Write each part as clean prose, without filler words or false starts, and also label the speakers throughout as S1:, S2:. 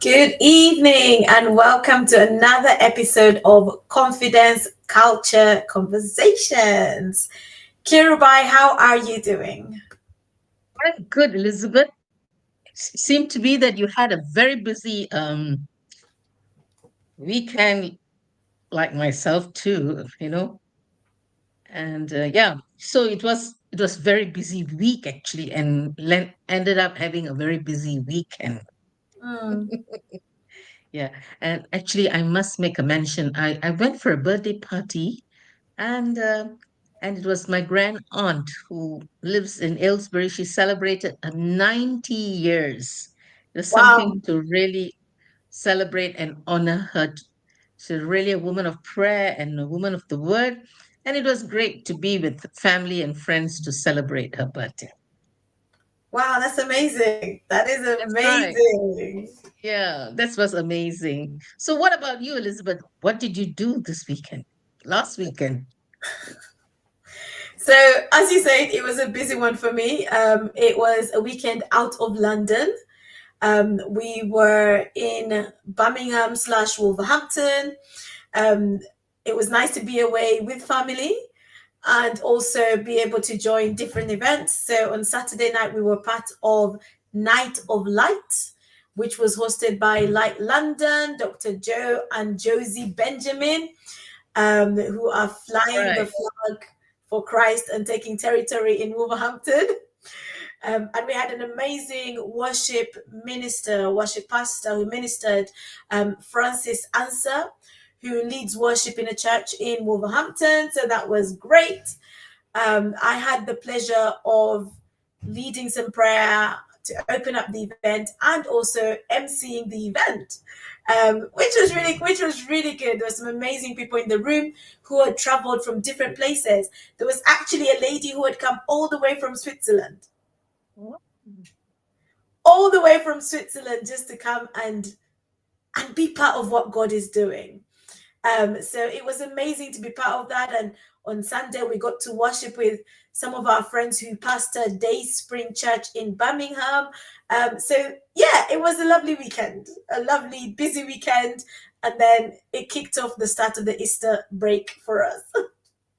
S1: Good evening and welcome to another episode of Confidence Culture Conversations. Kirubai, how are you doing?
S2: I'm good, Elizabeth. Seemed to be that you had a very busy weekend, like myself too. And yeah, so it was very busy week actually, and ended up having a very busy weekend.
S1: Mm.
S2: Yeah, and actually, I must make a mention. I went for a birthday party, and uh, and it was my grand aunt who lives in Aylesbury. She celebrated 90 years. It was
S1: Wow.
S2: something to really celebrate and honor her. She's really a woman of prayer and a woman of the word. And it was great to be with family and friends to celebrate her birthday.
S1: Wow, that's amazing. That is
S2: That's right.
S1: amazing.
S2: Yeah, that was amazing. So, what about you, Elizabeth? What did you do this weekend? Last weekend?
S1: So, as you said, it was a busy one for me. It was a weekend out of London. We were in Birmingham slash Wolverhampton. Um, it was nice to be away with family and also be able to join different events. So on Saturday night, we were part of Night of Light, which was hosted by Light London, Dr. Joe and Josie Benjamin, who are flying the
S2: Right.
S1: flag for Christ and taking territory in Wolverhampton. And we had an amazing worship pastor who ministered, Francis Answer, who leads worship in a church in Wolverhampton. So that was great. I had the pleasure of leading some prayer to open up the event and also emceeing the event, which was really good. There were some amazing people in the room who had traveled from different places. There was actually a lady who had come all the way from Switzerland, just to come and be part of what God is doing. So it was amazing to be part of that. And on Sunday, we got to worship with some of our friends who pastor Day Spring Church in Birmingham. So yeah, it was a lovely weekend, a lovely busy weekend. And then it kicked off the start of the Easter break for us.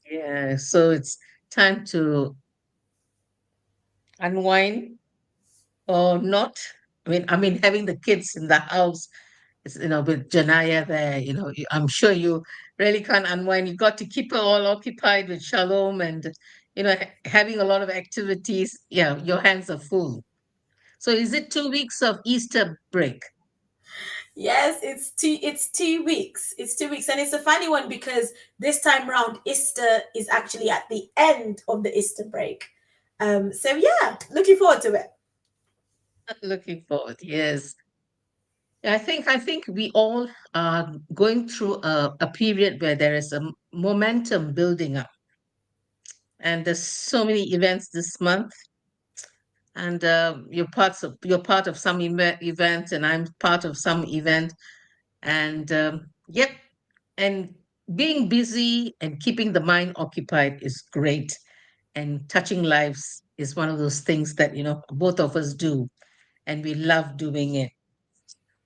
S2: Yeah, so it's time to unwind or not. I mean, having the kids in the house, with Janaya there, I'm sure you really can't unwind. You got to keep her all occupied with Shalom and, having a lot of activities. Yeah, your hands are full. So is it 2 weeks of Easter break?
S1: Yes, it's 2 weeks. It's 2 weeks, and it's a funny one because this time round Easter is actually at the end of the Easter break. So yeah, looking forward to it.
S2: Looking forward, yes. I think we all are going through a period where there is a momentum building up, and there's so many events this month, and you're part of some event, and I'm part of some event, and yep, and being busy and keeping the mind occupied is great, and touching lives is one of those things that both of us do, and we love doing it.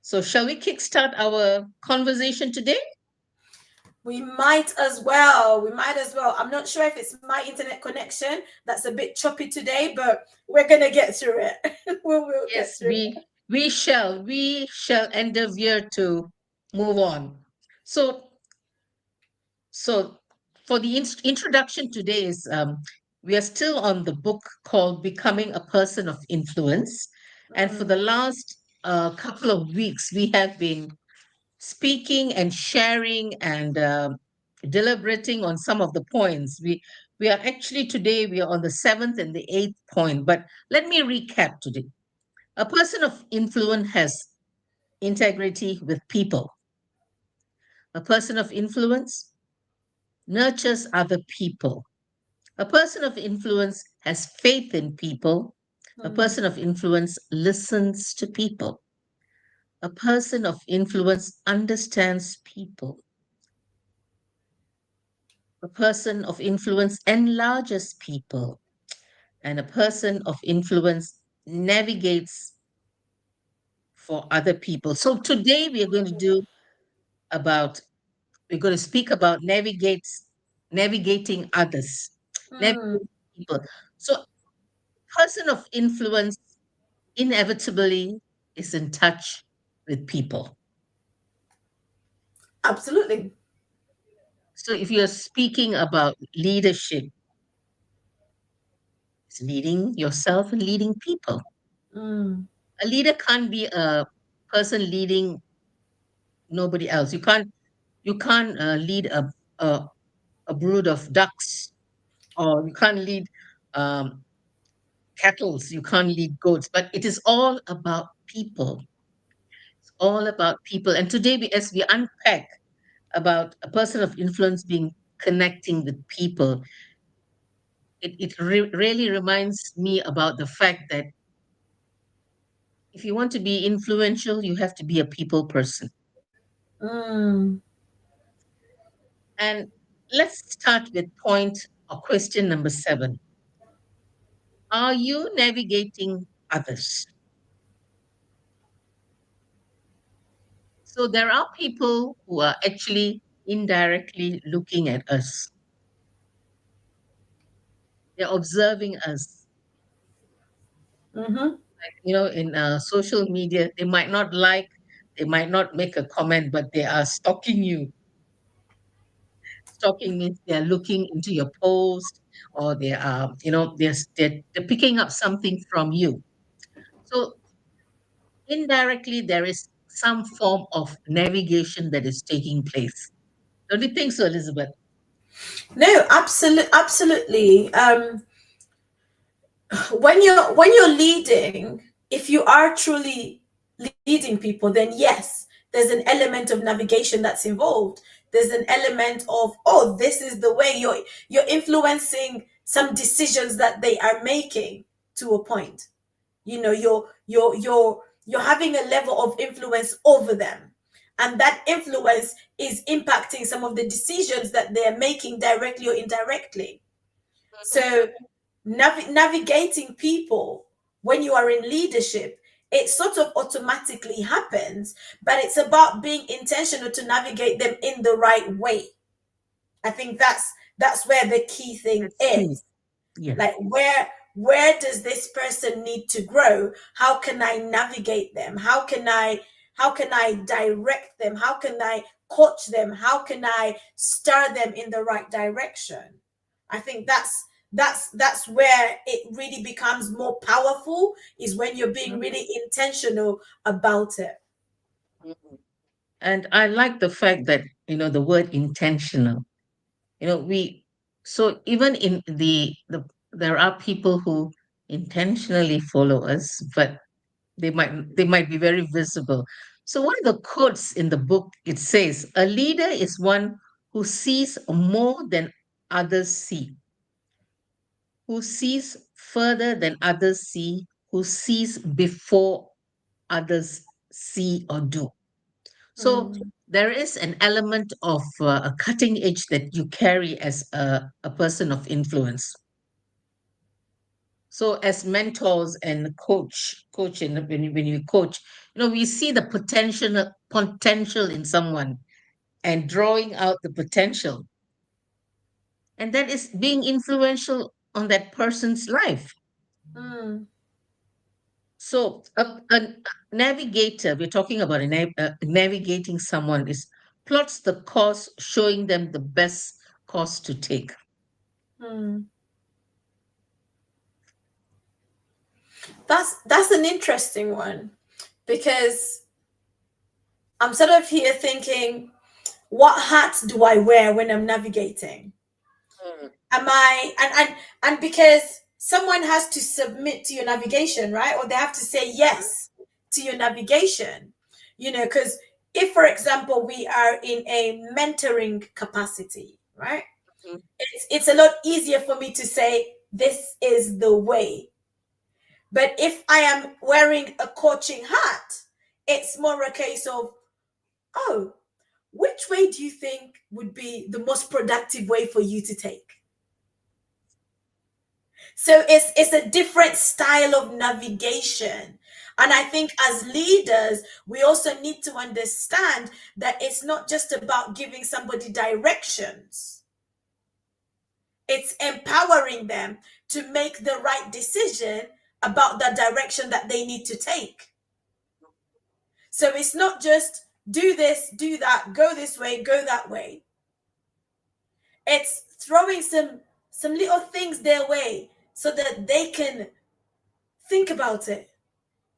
S2: So, shall we kickstart our conversation today?
S1: We might as well. We might as well. I'm not sure if it's my internet connection that's a bit choppy today, but we're gonna get through it. We'll get
S2: Yes,
S1: through it.
S2: we shall endeavor to move on. So, so for the introduction today is we are still on the book called Becoming a Person of Influence, and for the
S1: Mm.
S2: last couple of weeks we have been speaking and sharing and deliberating on some of the points. We are actually today we are on the seventh and the eighth point, but let me recap today. A person of influence has integrity with people. A person of influence nurtures other people. A person of influence has faith in people. A
S1: Mm.
S2: person of influence listens to people. A person of influence understands people. A person of influence enlarges people. And a person of influence navigates for other people. So today we are going to do about we're going to speak about navigating others,
S1: Mm,
S2: navigating people. So person of influence inevitably is in touch with people.
S1: absolutely.
S2: So if you're speaking about leadership, it's leading yourself and leading people.
S1: Mm,
S2: A leader can't be a person leading nobody else. You can't lead a a brood of ducks, or you can't lead um, cattle. You can't lead goats. But it is all about people. It's all about people. And today, as we unpack about a person of influence being connecting with people, it really reminds me about the fact that if you want to be influential, you have to be a people person.
S1: mm.
S2: And let's start with point or question number 7. Are you navigating others? So there are people who are actually indirectly looking at us. They're observing us.
S1: Mm-hmm.
S2: In social media, they might not like, they might not make a comment, but they are stalking you. Stalking means they are looking into your post, or they are, they're picking up something from you. So indirectly, there is some form of navigation that is taking place. Don't you think so, Elizabeth?
S1: No, absolutely. When you're leading, if you are truly leading people, then yes, there's an element of navigation that's involved. There's an element of, oh, this is the way you're influencing some decisions that they are making to a point. You're having a level of influence over them, and that influence is impacting some of the decisions that they're making directly or indirectly. So navigating people when you are in leadership, it sort of automatically happens, but it's about being intentional to navigate them in the right way. I think that's where the key thing
S2: That's key.
S1: is.
S2: Yeah.
S1: Like, where does this person need to grow? How can I navigate them? How can I direct them? How can I coach them? How can I stir them in the right direction? I think that's where it really becomes more powerful, is when you're being
S2: Mhm.
S1: really intentional about it.
S2: Mhm. And I like the fact that, the word intentional. We so even in there are people who intentionally follow us, but they might be very visible. So one of the quotes in the book, it says, a leader is one who sees more than others see, who sees further than others see, who sees before others see or do. So
S1: Mm,
S2: there is an element of a cutting edge that you carry as a person of influence. So as mentors and coach, and when you coach, we see the potential in someone and drawing out the potential, and that is being influential on that person's life.
S1: mm,
S2: So a navigator, we're talking about navigating someone, is plots the course, showing them the best course to take.
S1: mm. That's an interesting one, because I'm sort of here thinking, what hats do I wear when I'm navigating?
S2: Mm,
S1: Am I and because someone has to submit to your navigation, right? Or they have to say yes to your navigation. Because if, for example, we are in a mentoring capacity, right?
S2: mhm,
S1: It's a lot easier for me to say this is the way. But if I am wearing a coaching hat, it's more a case of, oh, which way do you think would be the most productive way for you to take? So it's a different style of navigation. And I think as leaders, we also need to understand that it's not just about giving somebody directions. It's empowering them to make the right decision about the direction that they need to take. So it's not just do this, do that, go this way, go that way. It's throwing some little things their way so that they can think about it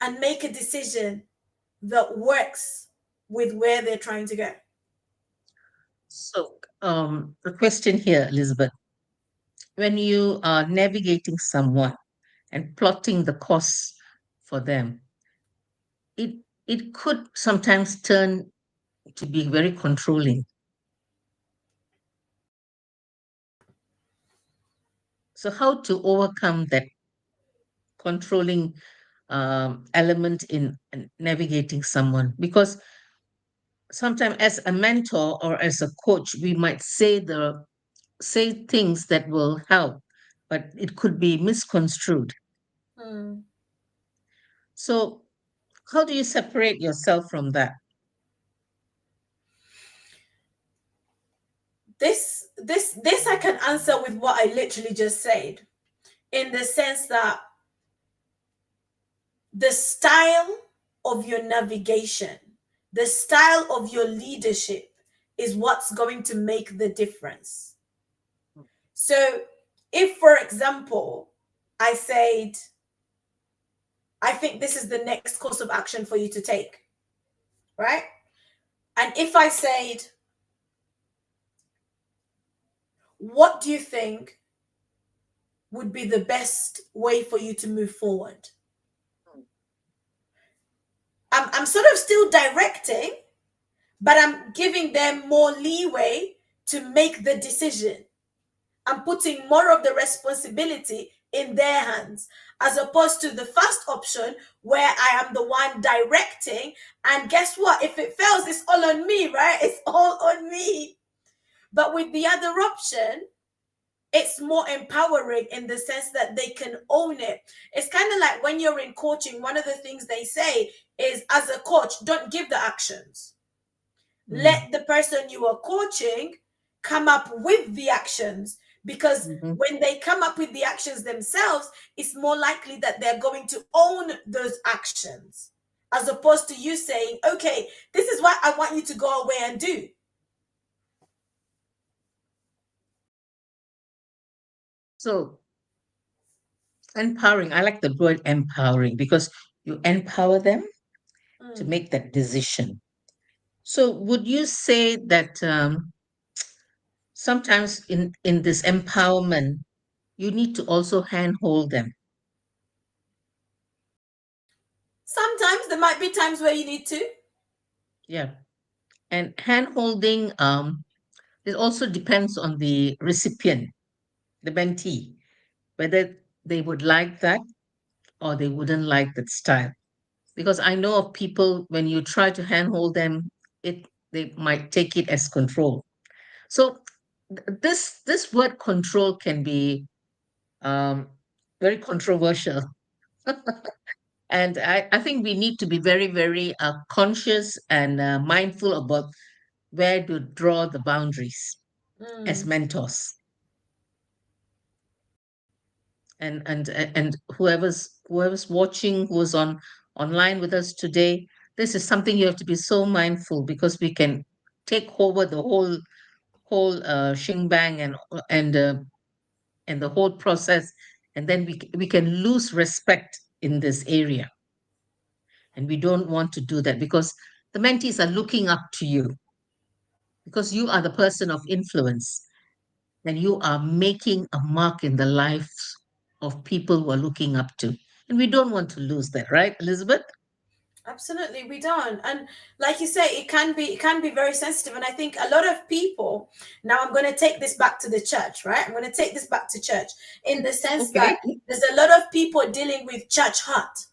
S1: and make a decision that works with where they're trying to go.
S2: So, the question here, Elizabeth, when you are navigating someone and plotting the costs for them, it it could sometimes turn to be very controlling. So, how to overcome that controlling element in navigating someone? Because sometimes, as a mentor or as a coach, we might say things that will help, but it could be misconstrued.
S1: Hmm.
S2: So, how do you separate yourself from that?
S1: This I can answer with what I literally just said, in the sense that the style of your navigation, the style of your leadership is what's going to make the difference. So, if, for example, I said, I think this is the next course of action for you to take, right? And if I said, what do you think would be the best way for you to move forward? I'm sort of still directing, but I'm giving them more leeway to make the decision. I'm putting more of the responsibility in their hands, as opposed to the first option where I am the one directing. And guess what? If it fails, it's all on me, right? It's all on me. But with the other option, it's more empowering in the sense that they can own it. It's kind of like when you're in coaching, one of the things they say is, as a coach, don't give the actions.
S2: Mm.
S1: Let the person you are coaching come up with the actions, because
S2: Mhm.
S1: when they come up with the actions themselves, it's more likely that they're going to own those actions, as opposed to you saying, okay, this is what I want you to go away and do.
S2: So, empowering, I like the word empowering because you empower them to
S1: Mm.
S2: make that decision. So, would you say that sometimes in this empowerment, you need to also handhold them?
S1: Sometimes there might be times where you need to.
S2: Yeah. And handholding, it also depends on the recipient, the mentee, whether they would like that or they wouldn't like that style. Because I know of people when you try to handhold them, it they might take it as control. So this word control can be um, very controversial. And I think we need to be very, very conscious and mindful about where to draw the boundaries as
S1: Mm.
S2: mentors. And whoever's watching, who's online with us today, this is something you have to be so mindful, because we can take over the whole shebang and the whole process, and then we can lose respect in this area, and we don't want to do that, because the mentees are looking up to you, because you are the person of influence, and you are making a mark in the lives of people who are looking up to. And we don't want to lose that, right, Elizabeth?
S1: Absolutely, we don't. And like you say, it can be very sensitive. And I think a lot of people, now I'm going to take this back to the church, right? I'm going to take this back to church, in the sense that
S2: Okay.
S1: there's a lot of people dealing with church hurt.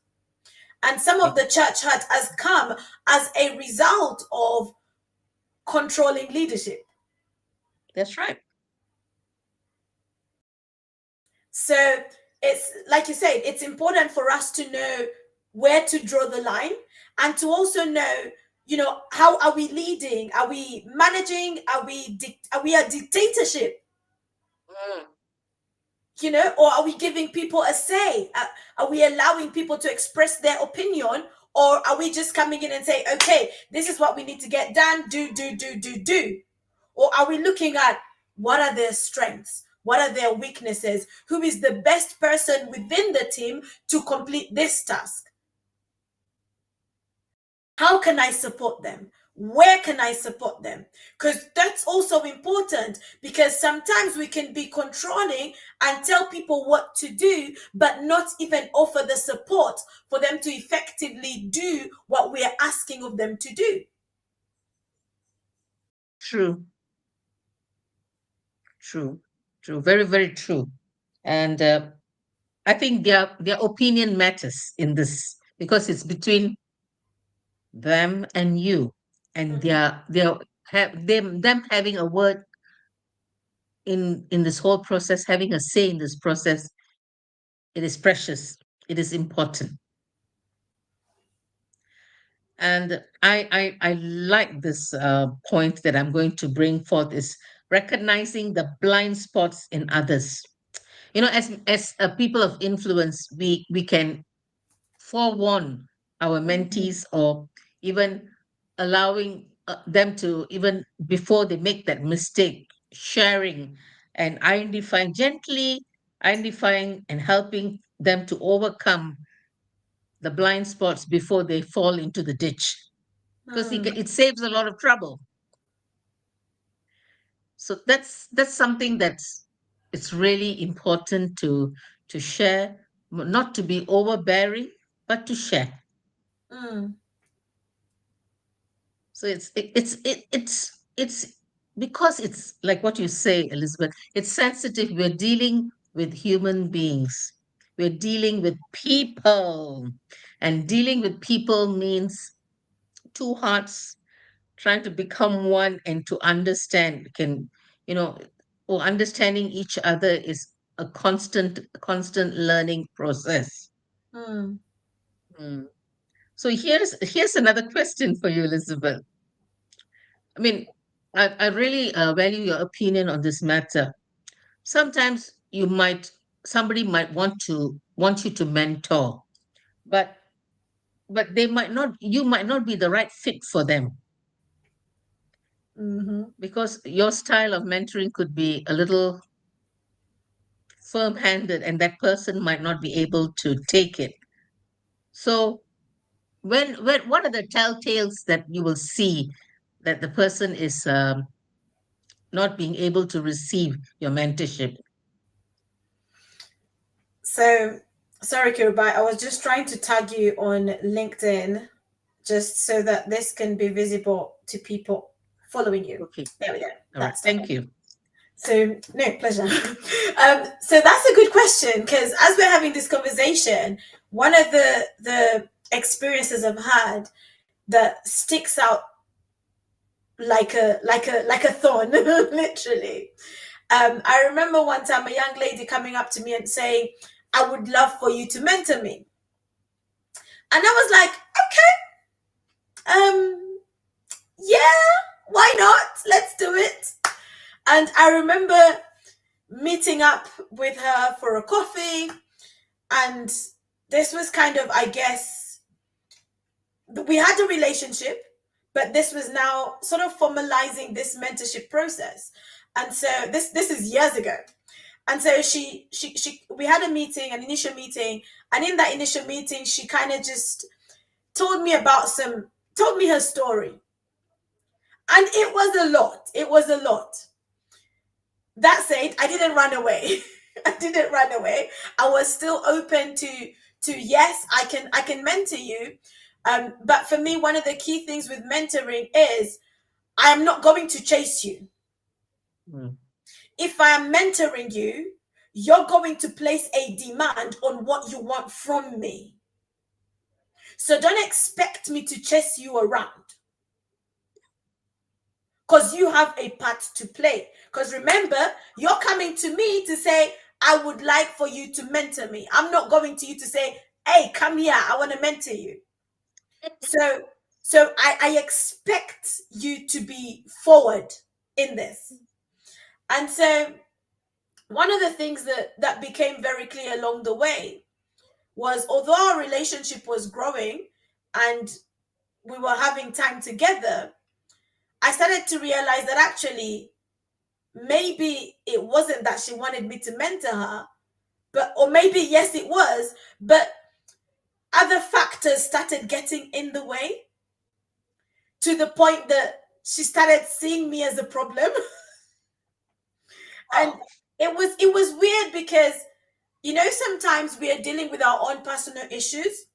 S1: And some of the church hurt has come as a result of controlling leadership.
S2: That's right.
S1: So it's like you said, it's important for us to know where to draw the line, and to also know, how are we leading? Are we managing? Are we a dictatorship?
S2: Mm.
S1: Or are we giving people a say? Are we allowing people to express their opinion, or are we just coming in and say, okay, this is what we need to get done, do? Or are we looking at what are their strengths? What are their weaknesses? Who is the best person within the team to complete this task? How can I support them? Where can I support them? Because that's also important, because sometimes we can be controlling and tell people what to do, but not even offer the support for them to effectively do what we are asking of them to do.
S2: True, true, true. Very, very true. And I think their opinion matters in this, because it's between them and you, and
S1: Mhm.
S2: them having a word in this whole process, having a say in this process. It is precious. It is important. And I like this point that I'm going to bring forth, is recognizing the blind spots in others. As a people of influence, we can forewarn our
S1: Mhm.
S2: mentees, or even allowing them to, even before they make that mistake, sharing and identifying and helping them to overcome the blind spots before they fall into the ditch, because
S1: Mm,
S2: it saves a lot of trouble. So that's something that's it's really important to share, not to be overbearing, but to share.
S1: mm,
S2: So it's because it's like what you say, Elizabeth. It's sensitive. We're dealing with human beings. We're dealing with people, and dealing with people means two hearts trying to become one and to understand. You know, or understanding each other is a constant learning process.
S1: mm,
S2: Mm. So here's another question for you, Elizabeth. I mean, I really value your opinion on this matter. Sometimes somebody might want you to mentor, but you might not be the right fit for them,
S1: mhm,
S2: because your style of mentoring could be a little firm-handed, and that person might not be able to take it. So when what are the telltales that you will see that the person is not being able to receive your mentorship?
S1: So, sorry, Kirubai, I was just trying to tag you on LinkedIn just so that this can be visible to people following you.
S2: Okay.
S1: There we go.
S2: All right.
S1: That's done.
S2: Thank you.
S1: So, no, pleasure. So that's a good question, because as we're having this conversation, one of the experiences I've had that sticks out like a thorn, literally. I remember one time a young lady coming up to me and saying, "I would love for you to mentor me," and I was like, "Okay, yeah, why not? Let's do it." And I remember meeting up with her for a coffee, and this was kind of, I guess, we had a relationship, but this was now sort of formalizing this mentorship process. And so this is years ago. And so she we had a meeting, an initial meeting, and in that initial meeting she kind of just told me her story. And it was a lot. That said, I didn't run away. I didn't run away. I was still open to yes, I can mentor you. But for me, one of the key things with mentoring is I am not going to chase you.
S2: Mm.
S1: If I am mentoring you, you're going to place a demand on what you want from me. So don't expect me to chase you around, because you have a part to play. Because remember, you're coming to me to say, I would like for you to mentor me. I'm not going to you to say, hey, come here, I want to mentor you. So I expect you to be forward in this. And so one of the things that became very clear along the way was, although our relationship was growing and we were having time together, I started to realize that actually maybe it wasn't that she wanted me to mentor her, but or maybe yes it was, but other factors started getting in the way to the point that she started seeing me as a problem. And
S2: Oh,
S1: it was weird because sometimes we are dealing with our own personal issues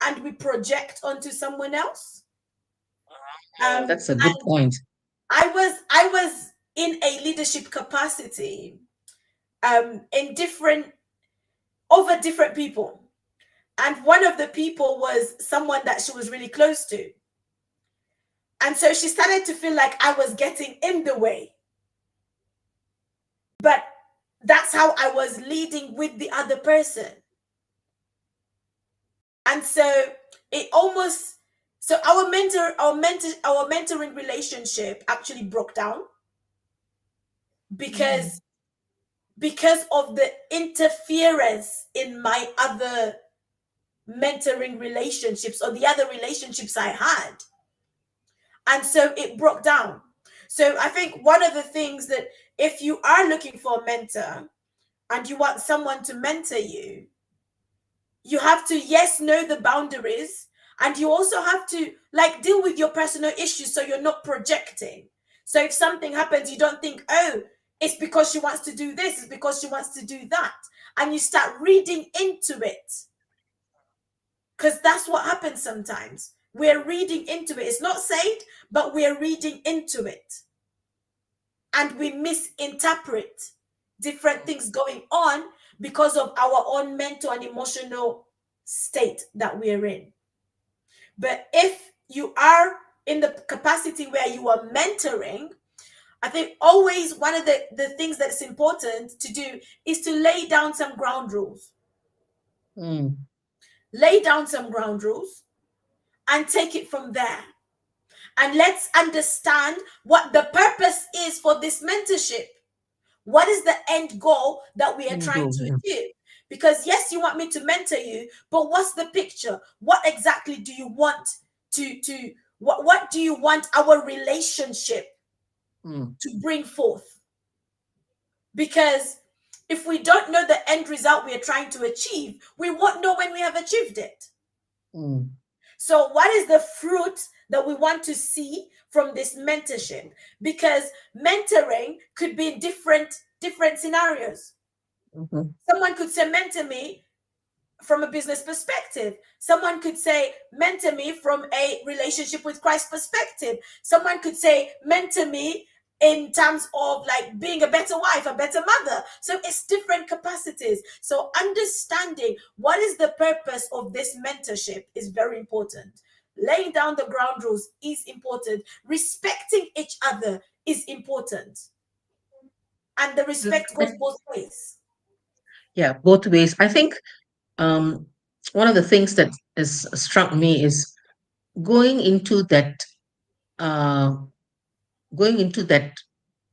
S1: and we project onto someone else.
S2: that's a good
S1: And
S2: point.
S1: I was in a leadership capacity, in different over different people. And one of the people was someone that she was really close to. And so she started to feel like I was getting in the way. But that's how I was leading with the other person. And so it almost so our mentoring relationship actually broke down
S2: Mm,
S1: because of the interference in my other mentoring relationships or the other relationships I had. And so it broke down. So I think one of the things that, if you are looking for a mentor and you want someone to mentor you, you have to, yes, know the boundaries, and you also have to like deal with your personal issues so you're not projecting. So if something happens, you don't think, oh, it's because she wants to do this, it's because she wants to do that, and you start reading into it, because that's what happens sometimes. We're reading into it. It's not said, but we're reading into it, and we misinterpret different things going on because of our own mental and emotional state that we're in. But if you are in the capacity where you are mentoring, I think always one of the things that's important to do is to lay down some ground rules.
S2: mm,
S1: Lay down some ground rules and take it from there. And let's understand what the purpose is for this mentorship. What is the end goal that we are
S2: and
S1: trying
S2: go.
S1: to
S2: Yeah.
S1: achieve? Because yes, you want me to mentor you, but what's the picture? What exactly do you want to what do you want our relationship
S2: Mm,
S1: to bring forth? Because if we don't know the end result we are trying to achieve, we won't know when we have achieved it.
S2: mm,
S1: So what is the fruit that we want to see from this mentorship? Because mentoring could be in different scenarios.
S2: mhm,
S1: Someone could say, mentor me from a business perspective. Someone could say, mentor me from a relationship with Christ perspective. Someone could say, mentor me in terms of like being a better wife, a better mother. So it's different capacities. So understanding what is the purpose of this mentorship is very important. Laying down the ground rules is important. Respecting each other is important. And the
S2: Th-
S1: respect goes
S2: th-
S1: both ways.
S2: yeah, both ways. I think um, one of the things that has struck me is going into that uh, going into that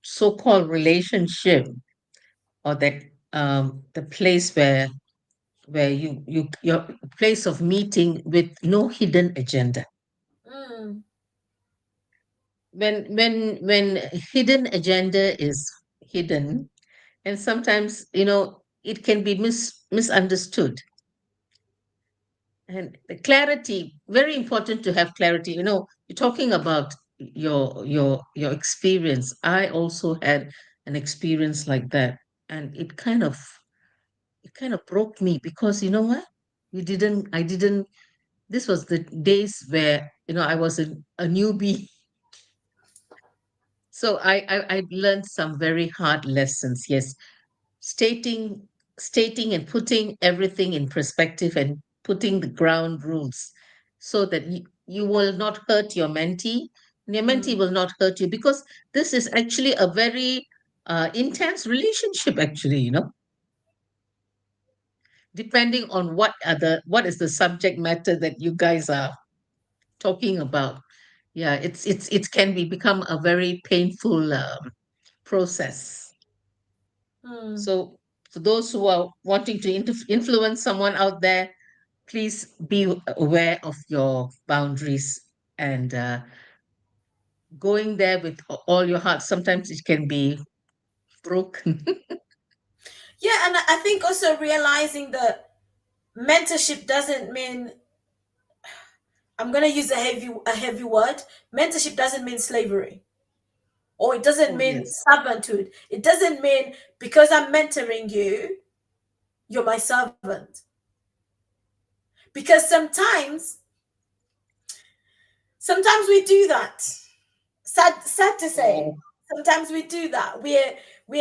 S2: so-called relationship, or that the place where your place of meeting with no hidden agenda.
S1: Mm,
S2: When hidden agenda is hidden, and sometimes it can be misunderstood. And the clarity, very important to have clarity. You're talking about your experience. I also had an experience like that, and it kind of broke me, because you know what? We didn't I didn't This was the days where I was a newbie. So I learned some very hard lessons. Yes, stating stating and putting everything in perspective, and putting the ground rules, so that you will not hurt your mentee, and your mentee
S1: mm.
S2: will not hurt you, because this is actually a very intense relationship, actually. depending on what is the subject matter that you guys are talking about. Yeah, it can become a very painful process.
S1: Hmm.
S2: So for those who are wanting to influence someone out there, please be aware of your boundaries and going there with all your heart. Sometimes it can be broken.
S1: Yeah, and I think also realizing that mentorship doesn't mean, I'm gonna use a heavy word. Mentorship doesn't mean slavery, or it doesn't
S2: Oh
S1: mean
S2: yes.
S1: servanthood. It doesn't mean because I'm mentoring you, you're my servant. Because sometimes we do that. Sad to say,
S2: Oh,
S1: sometimes we do that. We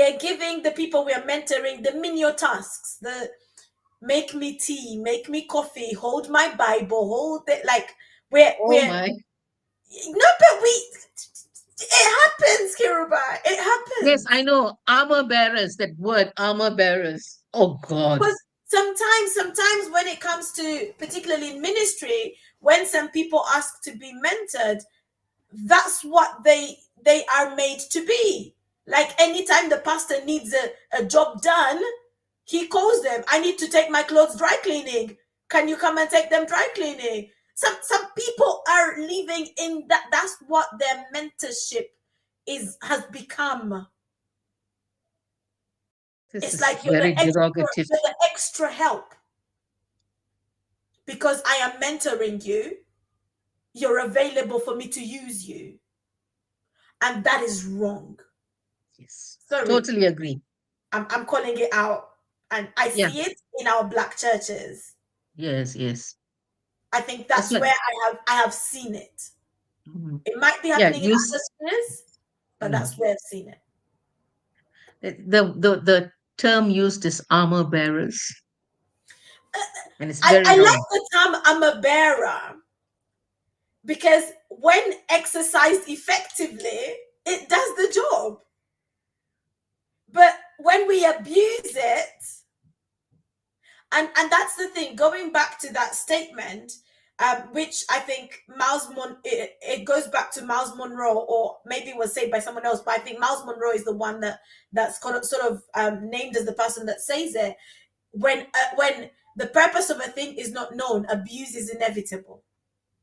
S1: are giving the people we are mentoring the menial tasks, the make me tea, make me coffee, hold my Bible, hold it, like
S2: oh
S1: we're
S2: my.
S1: no, but it happens, Kiruba. It
S2: Yes, I
S1: happens.
S2: know. Armor bearers, that word, armor bearers. Oh God.
S1: Because sometimes when it comes to, particularly in ministry, when some people ask to be mentored, that's what they are made to be. Like anytime the pastor needs a job done, he calls them. I need to take my clothes dry cleaning. Can you come and take them dry cleaning? Some people are living in that. That's what their mentorship is has become.
S2: This
S1: It's
S2: is
S1: like
S2: very derogative.
S1: you're the extra help because I am mentoring you. You're available for me to use you, and that is wrong.
S2: Yes.
S1: Sorry,
S2: Totally agree.
S1: I'm calling it out, and I
S2: Yeah.
S1: see it in our black churches.
S2: Yes, yes.
S1: I think
S2: That's
S1: that's
S2: what
S1: where I have seen it.
S2: mhm.
S1: It might be
S2: Yeah,
S1: happening in other spheres, but
S2: mm.
S1: that's where I've seen it.
S2: The term used is armor bearers, and it's
S1: I
S2: very
S1: like
S2: wrong.
S1: the term I'm a bearer because when exercised effectively, it does the job. But when we abuse it, and that's the thing, going back to that statement, which I think it goes back to Miles Monroe, or maybe it was said by someone else, but I think Miles Monroe is the one that's sort of named as the person that says it. When the purpose of a thing is not known, abuse is inevitable.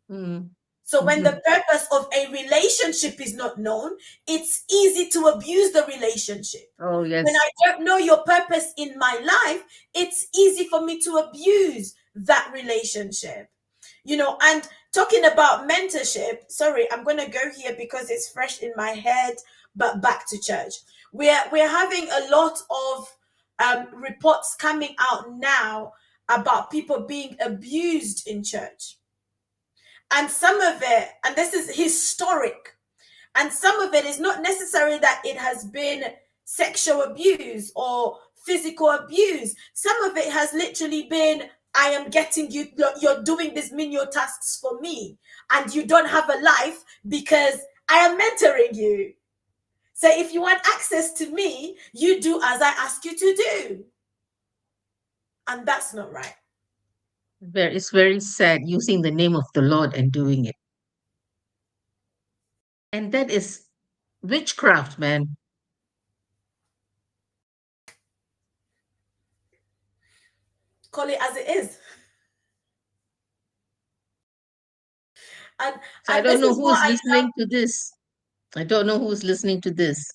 S2: Mm.
S1: So when
S2: Hmm.
S1: the purpose of a relationship is not known, it's easy to abuse the relationship.
S2: Oh
S1: When
S2: yes.
S1: I don't know your purpose in my life, it's easy for me to abuse that relationship. And talking about mentorship, sorry, I'm going to go here because it's fresh in my head, but back to church. We're having a lot of reports coming out now about people being abused in church. And some of it, and this is historic, and some of it is not necessary that it has been sexual abuse or physical abuse. Some of it has literally been, I am getting you, you're doing these menial tasks for me, and you don't have a life because I am mentoring you. So if you want access to me, you do as I ask you to do. And that's not right.
S2: It's very sad using the name of the Lord and doing it. And that is witchcraft, man.
S1: Call it as it is. And
S2: So I
S1: this
S2: don't know
S1: is
S2: who
S1: what
S2: is
S1: I love.
S2: listening to this. I don't know who's listening to this.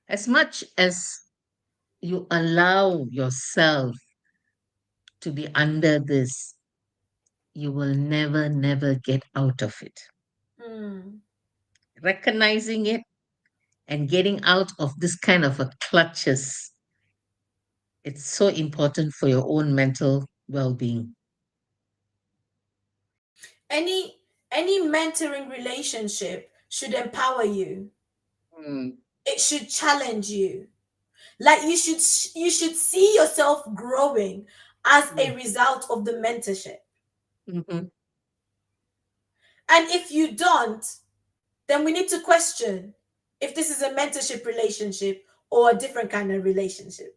S2: As much as you allow yourself to be under this, you will never, never get out of it.
S1: Hmm.
S2: Recognizing it and getting out of this kind of a clutches, it's so important for your own mental well-being.
S1: Any mentoring relationship should empower you.
S2: Mm,
S1: It should challenge you. Like you should see yourself growing as
S2: yeah.
S1: a result of the mentorship.
S2: Mhm.
S1: And if you don't, then we need to question if this is a mentorship relationship or a different kind of relationship.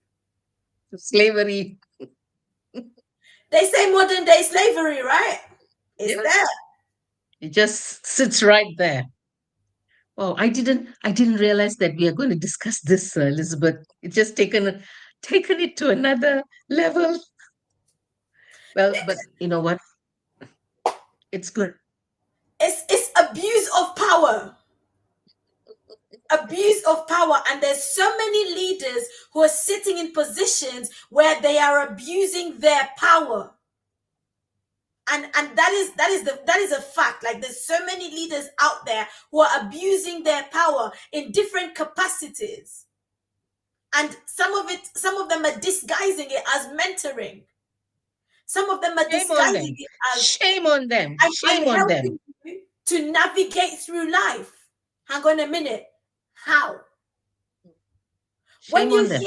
S2: Slavery.
S1: They say modern day slavery, right? It's there.
S2: Yes. It just sits right there. Oh, I didn't realize that we are going to discuss this, Elizabeth. It's just taken it to another level. Well, but you know what? It's good.
S1: It's abuse of power. Abuse of power, and there's so many leaders who are sitting in positions where they are abusing their power. And that is a fact. Like, there's so many leaders out there who are abusing their power in different capacities, and some of them are disguising it as mentoring. Some of them are
S2: Shame on
S1: disguising
S2: them.
S1: it as
S2: Shame on them.
S1: I'm
S2: Shame on them.
S1: helping you to navigate through life. Hang on a minute. How? When
S2: Shame
S1: you
S2: on them.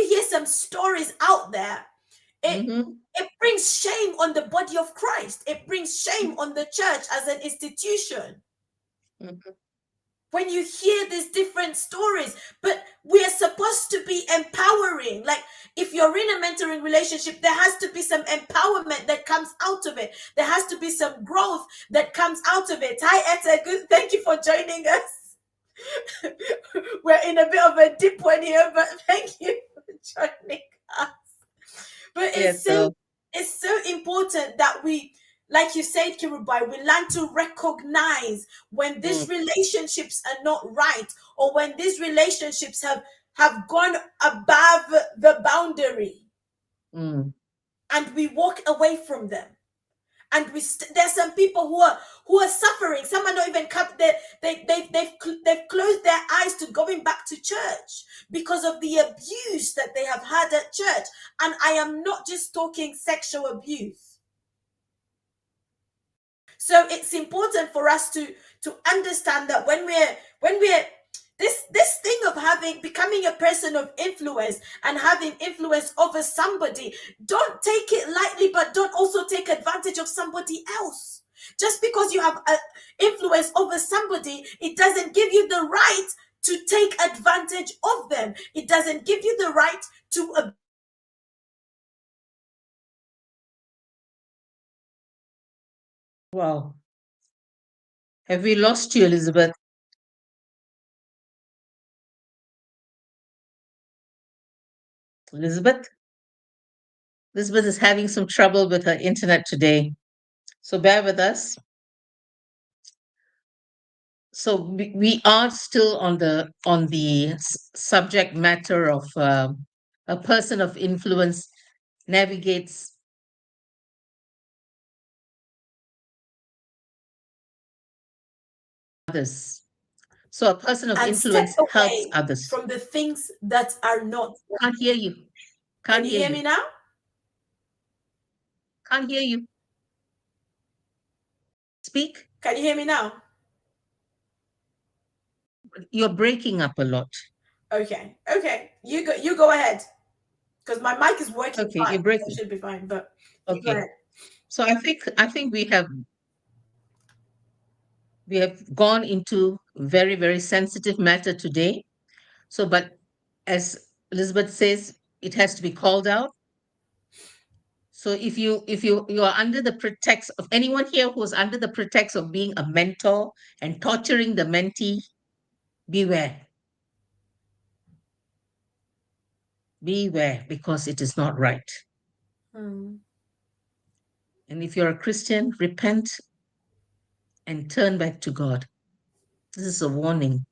S1: hear some stories out there, it
S2: Hmm.
S1: it brings shame on the body of Christ. It brings shame on the church as an institution.
S2: Hmm.
S1: When you hear these different stories, but we are supposed to be empowering. Like, if you're in a mentoring relationship, there has to be some empowerment that comes out of it. There has to be some growth that comes out of it. Hi, Etta. Good. Thank you for joining us. We're in a bit of a deep one here, but thank you for joining us. But
S2: Yes, so
S1: it's so important that we, like you said, Kirubai, we learn to recognize when
S2: mm,
S1: these relationships are not right, or when these relationships have gone above the boundary,
S2: mm,
S1: and we walk away from them. And there's some people who are suffering. Some are not even they've closed their eyes to going back to church because of the abuse that they have had at church. And I am not just talking sexual abuse. So it's important for us to understand that when we're this thing of becoming a person of influence and having influence over somebody, don't take it lightly, but don't also take advantage of somebody else. Just because you have influence over somebody, it doesn't give you the right to take advantage of them. It doesn't give you the right to
S2: wow. Have we lost you, Elizabeth? Elizabeth? Elizabeth is having some trouble with her internet today. So bear with us. So we are still on the subject matter of a person of influence navigates others. So a person of
S1: and step
S2: influence helps
S1: away
S2: others.
S1: from the things that are not
S2: Can't
S1: right.
S2: hear you.
S1: Can
S2: Can't
S1: you
S2: hear
S1: hear
S2: you.
S1: me now?
S2: Can't hear you. Speak.
S1: Can you hear me now?
S2: You're breaking up a lot.
S1: Okay. Okay. You go ahead. Because my mic is working
S2: Okay,
S1: fine.
S2: you're
S1: So it
S2: breaking.
S1: should be fine. But you go
S2: Okay.
S1: ahead.
S2: So I think we have gone into very, very sensitive matter today. So, but as Elizabeth says, it has to be called out. So if you are under the pretext of anyone here who is under the pretext of being a mentor and torturing the mentee, beware. Beware, because it is not right.
S1: Hmm.
S2: And if you're a Christian, repent and turn back to God. This is a warning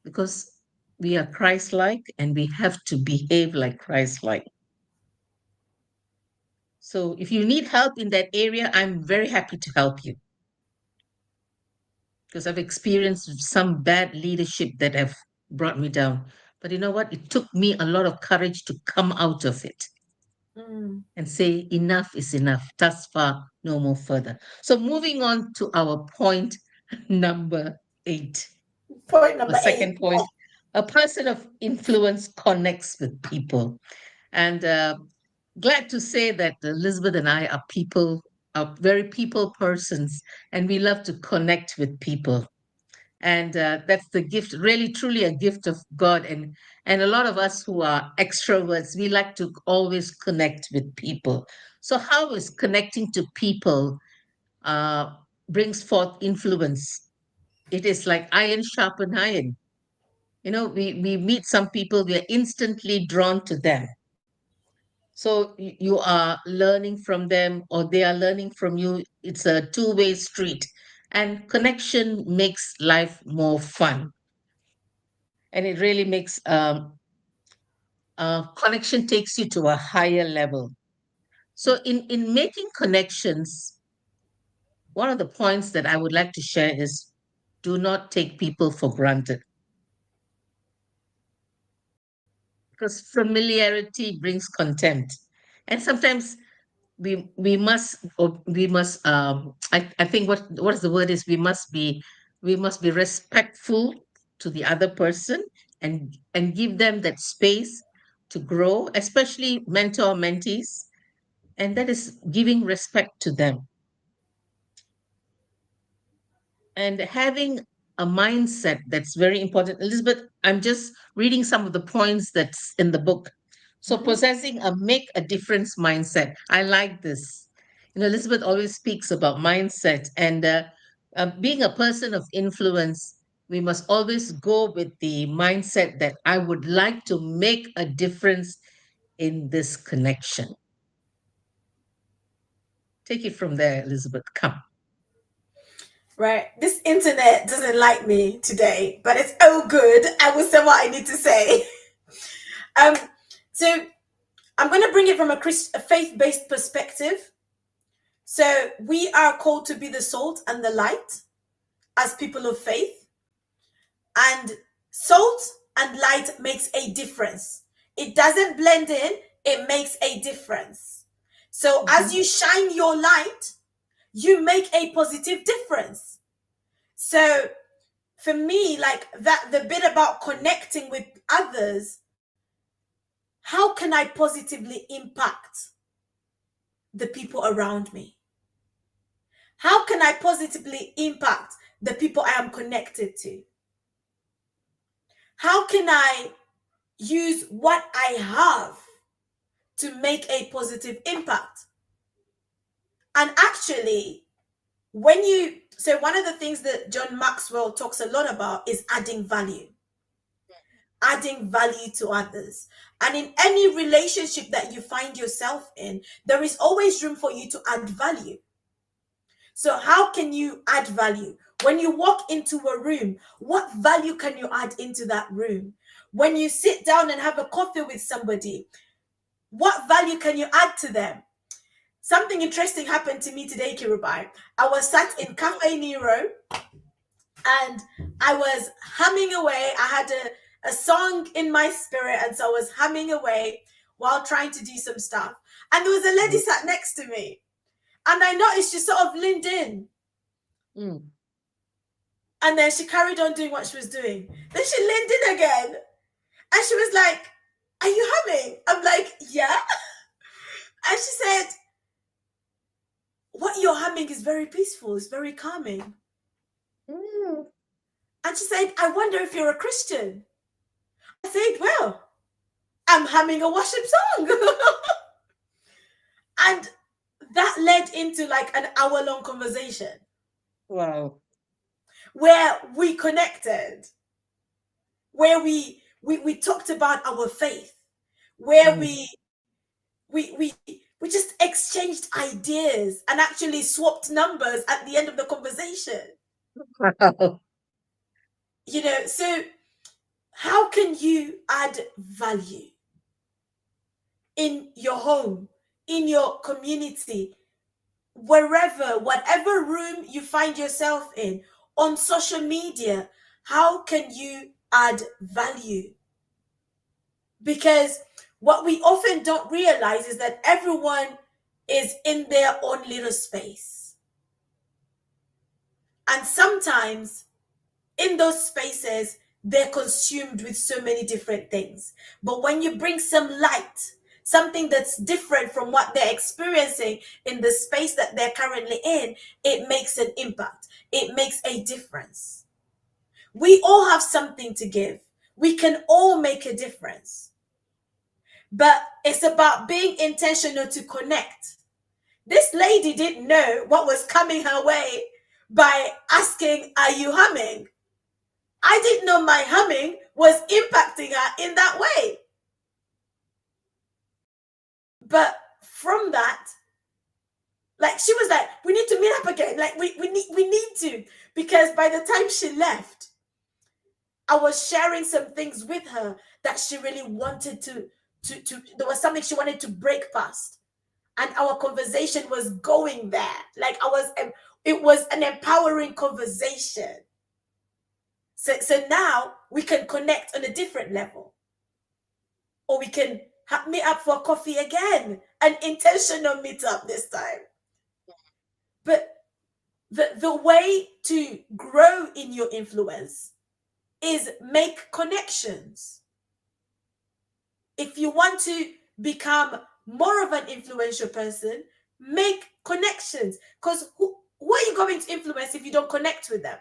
S2: because we are Christ-like and we have to behave like Christ-like. So if you need help in that area, I'm very happy to help you because I've experienced some bad leadership that have brought me down. But you know what? It took me a lot of courage to come out of it
S1: Hmm.
S2: and say, enough is enough. Thus far, no more further. So moving on to our point number 8,
S1: Point
S2: the
S1: number eight.
S2: second point. A person of influence connects with people. And glad to say that Elizabeth and I are very people persons, and we love to connect with people. And that's the gift, really truly a gift of God. And a lot of us who are extroverts, we like to always connect with people. So how is connecting to people uh, brings forth influence? It is like iron sharpen iron. We meet some people, we are instantly drawn to them. So you are learning from them, or they are learning from you. It's a two-way street. And connection makes life more fun. And it really makes connection takes you to a higher level. So in making connections, one of the points that I would like to share is do not take people for granted, because familiarity brings contempt. And sometimes I think what is the word is we must be respectful to the other person, and give them that space to grow, especially mentor mentees, and that is giving respect to them and having a mindset that's very important. Elizabeth, I'm just reading some of the points that's in the book. So,
S1: Mhm.
S2: possessing a make a difference mindset. I like this. Elizabeth always speaks about mindset, and being a person of influence, we must always go with the mindset that I would like to make a difference in this connection. Take it from there, Elizabeth. Come.
S1: Right. This internet doesn't like me today, but it's all good. I will say what I need to say. Um, so I'm going to bring it from a faith-based perspective. So we are called to be the salt and the light as people of faith, and salt and light makes a difference. It doesn't blend in, it makes a difference. So as
S2: Mhm.
S1: you shine your light, you make a positive difference. So for me, like that, the bit about connecting with others, how can I positively impact the people around me? How can I positively impact the people I am connected to? How can I use what I have to make a positive impact? And actually, so one of the things that John Maxwell talks a lot about is adding value to others. And in any relationship that you find yourself in, there is always room for you to add value. So, how can you add value? When you walk into a room, what value can you add into that room? When you sit down and have a coffee with somebody, what value can you add to them? Something interesting happened to me today, Kirubai. I was sat in Cafe Nero and I was humming away. I had a song in my spirit, and so I was humming away while trying to do some stuff. And there was a lady
S2: Mm.
S1: sat next to me, and I noticed she sort of leaned in,
S2: Mm.
S1: and then she carried on doing what she was doing. Then she leaned in again, and she was like, "Are you humming?" I'm like, "Yeah." And she said, "What you're humming is very peaceful. It's very calming."
S2: Mm.
S1: And she said, "I wonder if you're a Christian." I said, "Well, I'm humming a worship song." And that led into like an hour-long conversation
S2: Wow.
S1: where we connected, where we talked about our faith, where
S2: Mm.
S1: we just exchanged ideas and actually swapped numbers at the end of the conversation.
S2: Wow.
S1: So how can you add value in your home, in your community, wherever, whatever room you find yourself in, on social media? How can you add value? Because what we often don't realize is that everyone is in their own little space. And sometimes in those spaces, they're consumed with so many different things. But when you bring some light, something that's different from what they're experiencing in the space that they're currently in, it makes an impact. It makes a difference. We all have something to give. We can all make a difference. But it's about being intentional to connect. This lady didn't know what was coming her way by asking, "Are you humming?" I didn't know my humming was impacting her in that way. But from that, like she was like, "We need to meet up again. Like we need to." Because by the time she left, I was sharing some things with her that she really wanted to there was something she wanted to break past. And our conversation was going there. Like it was an empowering conversation. So now we can connect on a different level. Or we can meet up for coffee again. An intentional meetup this time. But the way to grow in your influence is make connections. If you want to become more of an influential person, make connections. Because who are you going to influence if you don't connect with them?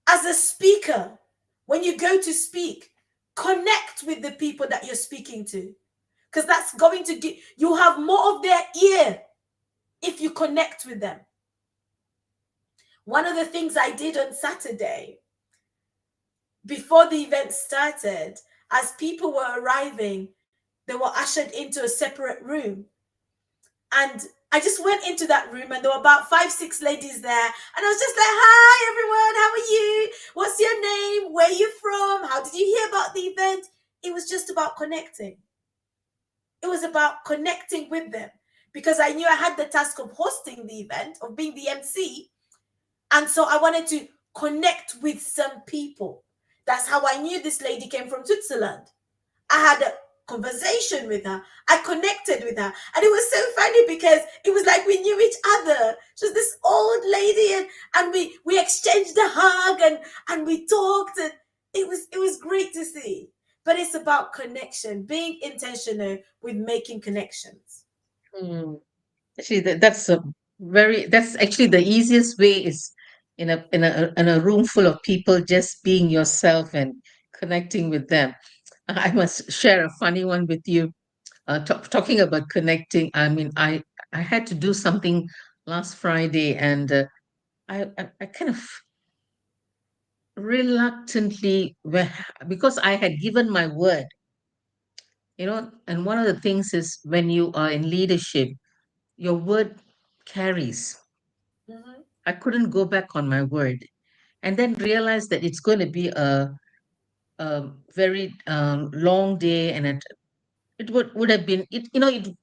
S1: As a speaker, when you go to speak, connect with the people that you're speaking to. Because that's going to get you have more of their ear if you connect with them. One of the things I did on Saturday, before the event started, as people were arriving, they were ushered into a separate room. And I just went into that room and there were about 5, 6 ladies there. And I was just like, "Hi, everyone. How are you? What's your name? Where are you from? How did you hear about the event?" It was just about connecting. It was about connecting with them because I knew I had the task of hosting the event, of being the MC. And so I wanted to connect with some people. That's how I knew this lady came from Switzerland. I had a conversation with her. I connected with her. And it was so funny because it was like we knew each other. She was this old lady and we exchanged a hug and we talked and it was great to see. But it's about connection, being intentional with making connections.
S2: Hmm. Actually, that's actually the easiest way is in a room full of people, just being yourself and connecting with them. I must share a funny one with you. Talking about connecting, I mean, I had to do something last Friday, and I kind of reluctantly, because I had given my word, and one of the things is when you are in leadership, your word carries.
S1: Mhm.
S2: I couldn't go back on my word, and then realized that it's going to be a very long day, and it would have been it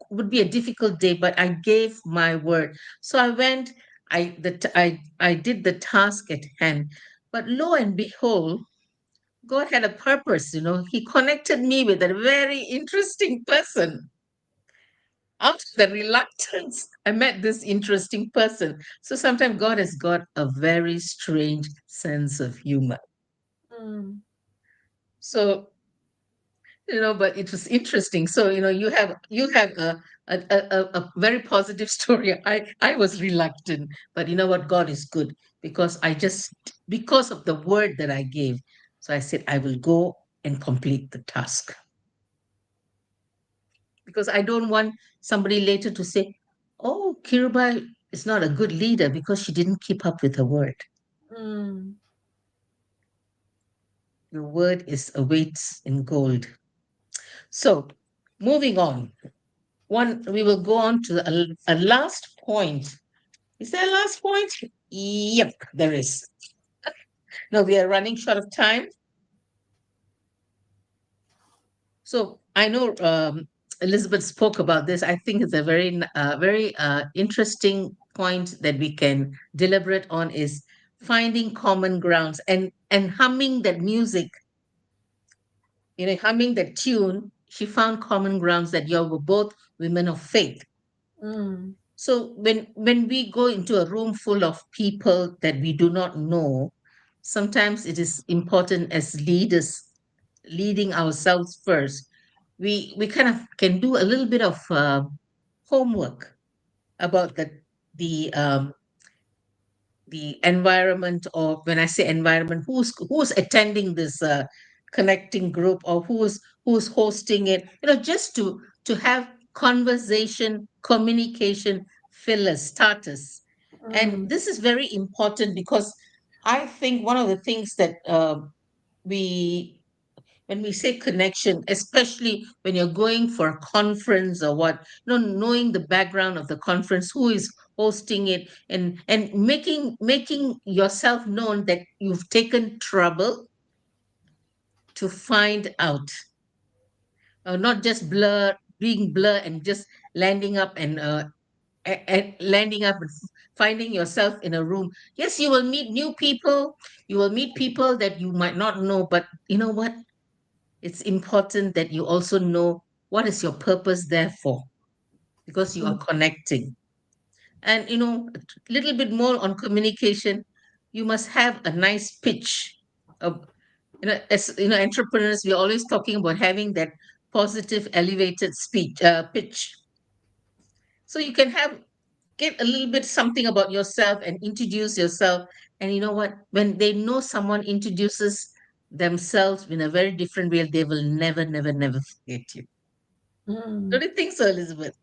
S2: would be a difficult day, but I gave my word. So I went, I did the task at hand, but lo and behold, God had a purpose. He connected me with a very interesting person. Out of the reluctance, I met this interesting person. So sometimes God has got a very strange sense of humor.
S1: Mm.
S2: So but it was interesting. So you have a very positive story. I was reluctant, but you know what? God is good, because because of the word that I gave. So I said I will go and complete the task, because I don't want somebody later to say, "Oh, Kiruba is not a good leader because she didn't keep up with her word."
S1: Mm.
S2: Your word is a weight in gold. So, moving on. We will go on to a last point. Is there a last point? Yep, there is. No, we are running short of time. So I know Elizabeth spoke about this. I think it's a very interesting point that we can deliberate on, is finding common grounds and humming that music, humming that tune. She found common grounds that you were both women of faith.
S1: Mm.
S2: So when we go into a room full of people that we do not know, sometimes it is important as leaders, leading ourselves first. We kind of can do a little bit of homework about the the environment, or when I say environment, who's attending this connecting group, or who's hosting it, just to have conversation, communication fillers, starters. And
S1: Mm,
S2: this is very important because I think one of the things that we when we say connection, especially when you're going for a conference or what, knowing the background of the conference, who is hosting it, and making yourself known that you've taken trouble to find out, not just being blur and just landing up and landing up and finding yourself in a room. Yes, you will meet new people, you will meet people that you might not know, but you know what? It's important that you also know what is your purpose there for, because you are
S1: mm,
S2: connecting. And a little bit more on communication. You must have a nice pitch. Uh, as entrepreneurs, we're always talking about having that positive, elevated speech pitch. So you can give a little bit something about yourself and introduce yourself. And you know what? When they know someone introduces themselves in a very different way, they will never, never, never forget you.
S1: mm.
S2: Don't you think so, Elizabeth?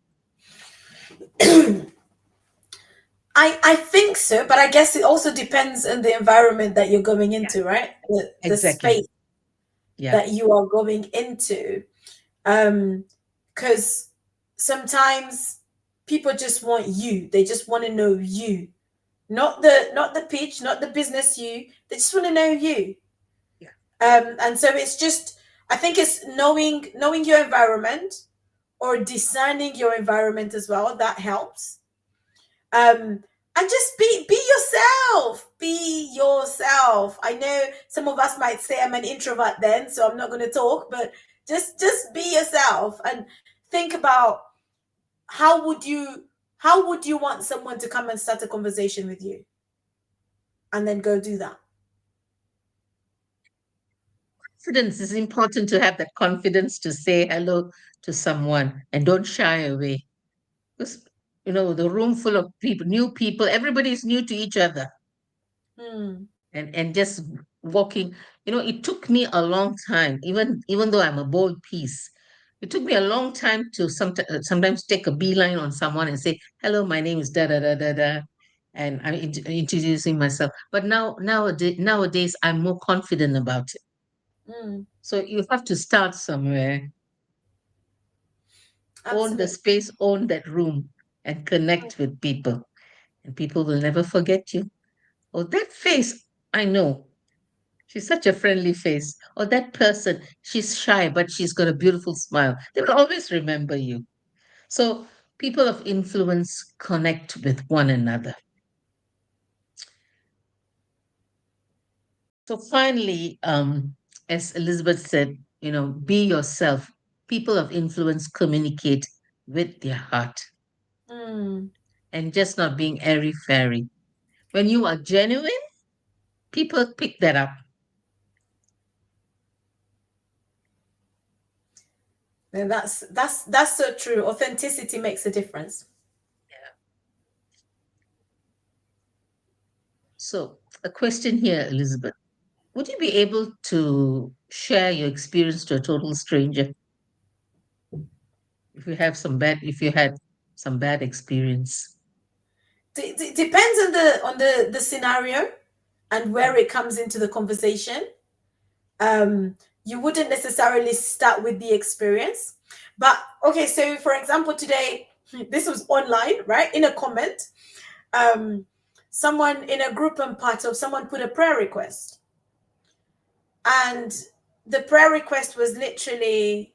S1: I think so, but I guess it also depends on the environment that you're going
S2: Yeah.
S1: into, right? The
S2: Exactly.
S1: space
S2: Yeah.
S1: that you are going into. Um, because sometimes people just want you. They just want to know you. Not the pitch, not the business you. They just want to know you.
S2: Yeah.
S1: And so it's just I think it's knowing your environment or discerning your environment as well. That helps. And just be yourself. Be yourself. I know some of us might say I'm an introvert then, so I'm not going to talk, but just be yourself and think about how would you how would you want someone to come and start a conversation with you, and then go do that.
S2: Confidence is important, to have that confidence to say hello to someone and don't shy away. Because, the room full of people, new people, everybody is new to each other.
S1: Hmm.
S2: And just walking, it took me a long time, even though I'm a bold piece. It took me a long time to sometimes take a beeline on someone and say, hello, my name is da da da da da, and I'm introducing myself. But nowadays I'm more confident about it.
S1: Hmm.
S2: So you have to start somewhere, own the
S1: Absolutely.
S2: space, own that room, and connect with people, and people will never forget you. Oh, that face, I know. She's such a friendly face. Or that person, she's shy, but she's got a beautiful smile. They will always remember you. So people of influence connect with one another. So finally, as Elizabeth said, be yourself. People of influence communicate with their heart,
S1: Hmm.
S2: and just not being airy fairy. When you are genuine, people pick that up.
S1: And that's so true. Authenticity makes a difference.
S2: So, a question here, Elizabeth. Would you be able to share your experience to a total stranger if you had some bad experience?
S1: Depends on the scenario and where it comes into the conversation. um you wouldn't necessarily start with the experience, but okay, so for example today, this was online, right? In a comment, um someone in a group I'm part of, someone put a prayer request, and the prayer request was literally,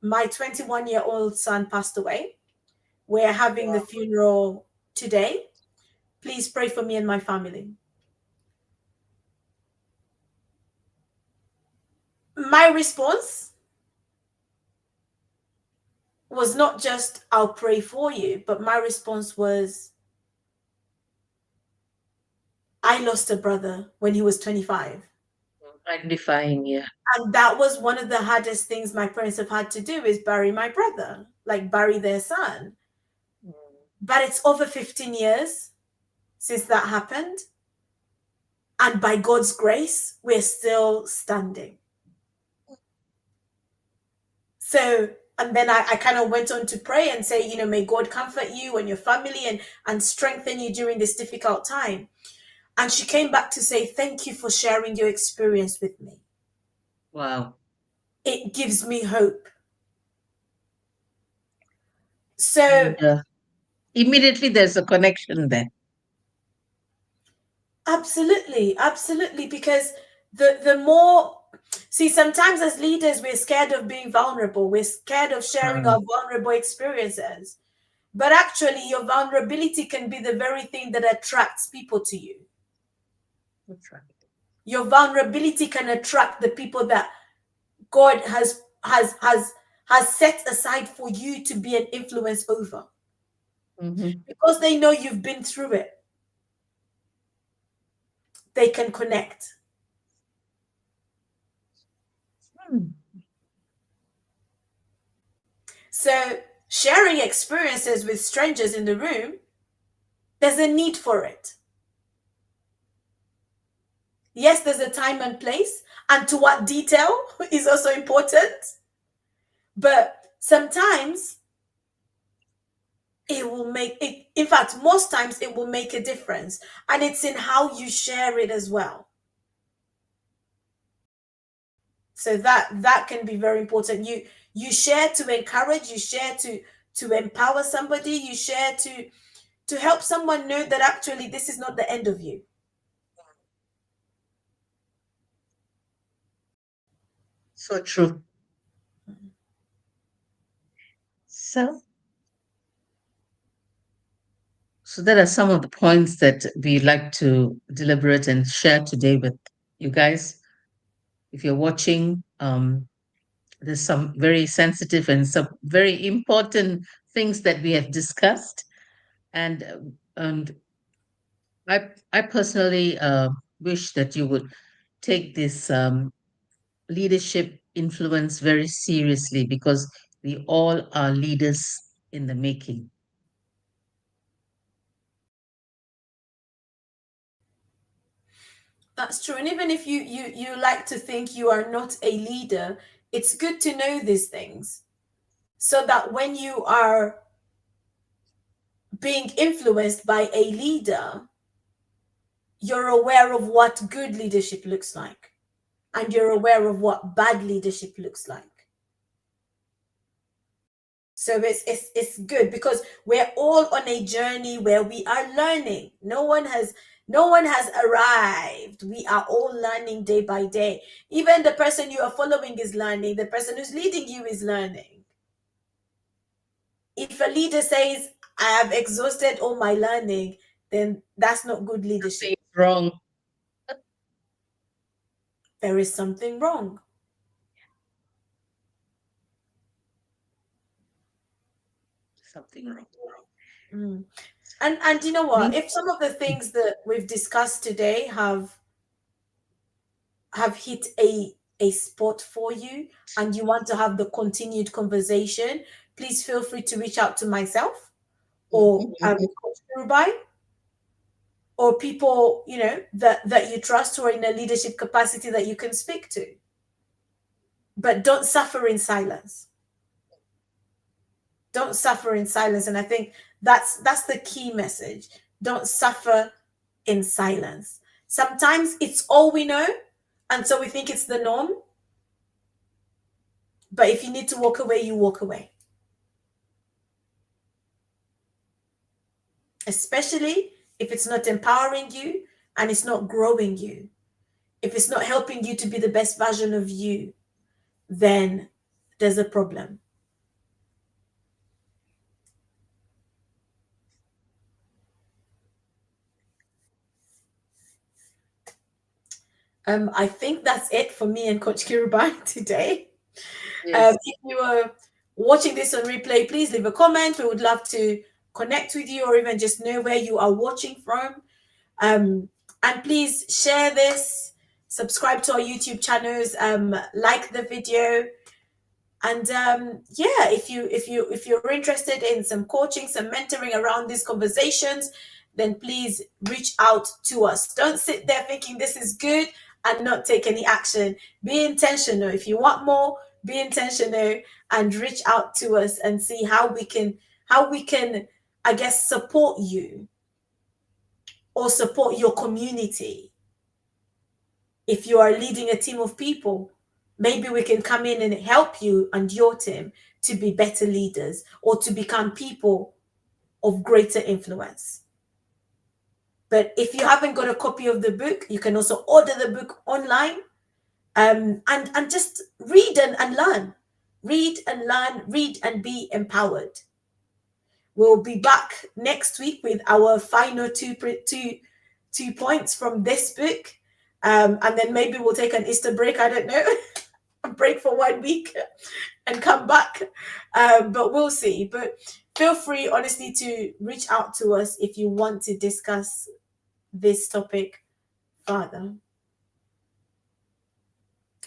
S1: my 21-year-old son passed away, we're having the
S2: Wow.
S1: funeral today, please pray for me and my family. My response was not just I'll pray for you, but my response was, I lost a brother when he was 25.
S2: Magnifying, yeah.
S1: And that was one of the hardest things my parents have had to do, is bury my brother, like bury their son.
S2: Mm.
S1: But it's over 15 years since that happened. And by God's grace, we're still standing. So, and then I kind of went on to pray and say, you know, may God comfort you and your family and strengthen you during this difficult time. And she came back to say, thank you for sharing your experience with me.
S2: Wow.
S1: It gives me hope. So,
S2: And immediately there's a connection there.
S1: absolutely, absolutely, because the more, see, sometimes as leaders we're scared of being vulnerable, we're scared of sharing our vulnerable experiences, but actually your vulnerability can be the very thing that attracts people to you.
S2: That's right.
S1: Your vulnerability can attract the people that God has set aside for you to be an influence over, because they know you've been through it. They can connect. So sharing experiences with strangers in the room, there's a need for it. Yes, there's a time and place, and to what detail is also important. But sometimes it will make it, in fact, most times it will make a difference. And it's in how you share it as well. So that can be very important. You share to encourage, you share to empower somebody, you share to help someone know that actually this is not the end of you.
S2: So true. So that are some of the points that we like to deliberate and share today with you guys. If you're watching, there's some very sensitive and some very important things that we have discussed, and I personally wish that you would take this leadership influence very seriously, because we all are leaders in the making.
S1: That's true. And even if you like to think you are not a leader, it's good to know these things so that when you are being influenced by a leader, you're aware of what good leadership looks like and you're aware of what bad leadership looks like. So it's good because we're all on a journey where we are learning. No one has arrived. We are all learning day by day. Even the person you are following is learning. The person who's leading you is learning. If a leader says, I have exhausted all my learning, then that's not good leadership.
S2: Something wrong.
S1: There is something wrong.
S2: Something wrong.
S1: Mm. And you know what? If some of the things that we've discussed today have hit a spot for you and you want to have the continued conversation, please feel free to reach out to myself or Coach Rubai, or people that you trust who are in a leadership capacity that you can speak to. But don't suffer in silence. Don't suffer in silence. And I think that's the key message. Don't suffer in silence. Sometimes it's all we know, and so we think it's the norm. But if you need to walk away, you walk away. Especially if it's not empowering you and it's not growing you. If it's not helping you to be the best version of you, then there's a problem. I think that's it for me and Coach Kiruban today.
S2: Yes.
S1: If you are watching this on replay, please leave a comment. We would love to connect with you or even just know where you are watching from. And please share this, subscribe to our YouTube channels, like the video. And yeah, if you're interested in some coaching, some mentoring around these conversations, then please reach out to us. Don't sit there thinking this is good and not take any action. Be intentional. If you want more, be intentional and reach out to us and see how we can I guess support you or support your community. If you are leading a team of people, maybe we can come in and help you and your team to be better leaders or to become people of greater influence. But if you haven't got a copy of the book, you can also order the book online, and just read and learn. Read and learn, read and be empowered. We'll be back next week with our final two points from this book. And then maybe we'll take an Easter break. I don't know, a break for 1 week and come back. But we'll see. But feel free, honestly, to reach out to us if you want to discuss this topic further.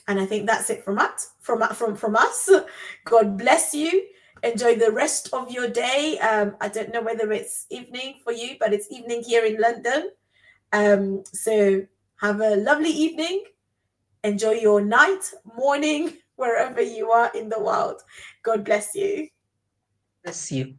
S1: And I think that's it from us. God bless you. Enjoy the rest of your day. I don't know whether it's evening for you, but it's evening here in London. So have a lovely evening. Enjoy your night, morning, wherever you are in the world. God bless you.
S2: Bless you.